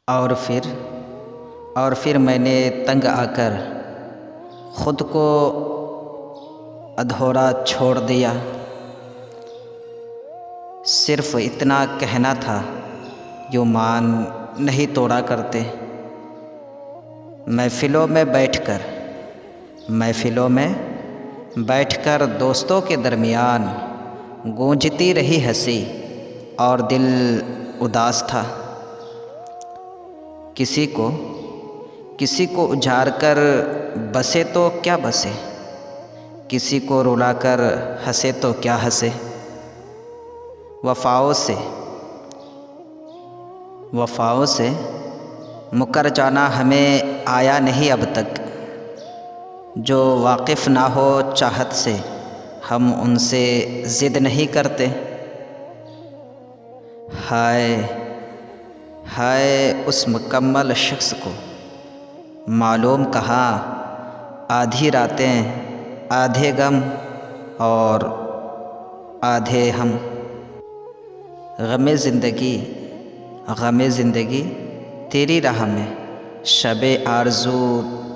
और फिर मैंने तंग आकर ख़ुद को अधूरा छोड़ दिया। सिर्फ इतना कहना था, यूँ मान नहीं तोड़ा करते। महफ़िलों में बैठकर दोस्तों के दरमियान गूंजती रही हंसी और दिल उदास था। किसी को उजाड़ कर बसे तो क्या बसे, किसी को रुलाकर हंसे तो क्या हंसे। वफ़ाओं से मुकर जाना हमें आया नहीं अब तक। जो वाकिफ़ ना हो चाहत से हम उनसे ज़िद नहीं करते। हाय उस मुकम्मल शख्स को मालूम कहाँ आधी रातें आधे गम और आधे हम। गमे ज़िंदगी तेरी राह में, शबे आरज़ू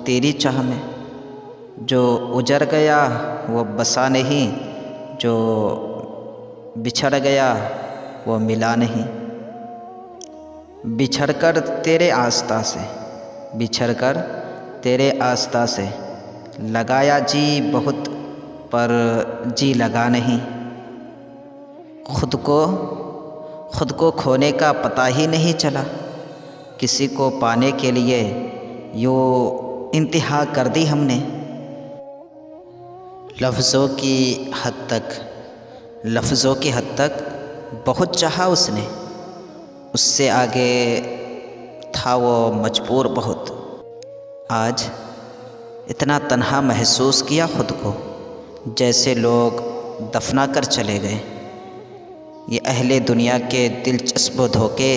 तेरी चाह में। जो उजड़ गया वो बसा नहीं, जो बिछड़ गया वो मिला नहीं। बिछड़कर तेरे आस्था से लगाया जी बहुत, पर जी लगा नहीं। खुद को खोने का पता ही नहीं चला। किसी को पाने के लिए यूँ इंतहा कर दी हमने। लफ्ज़ों की हद तक बहुत चाहा उसने। उससे आगे था वो मजबूर बहुत। आज इतना तन्हा महसूस किया खुद को, जैसे लोग दफना कर चले गए। ये अहले दुनिया के दिलचस्प धोखे,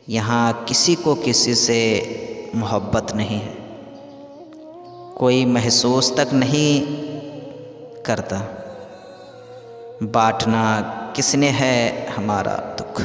यहाँ किसी को किसी से मोहब्बत नहीं है। कोई महसूस तक नहीं करता, बांटना किसने है हमारा दुख।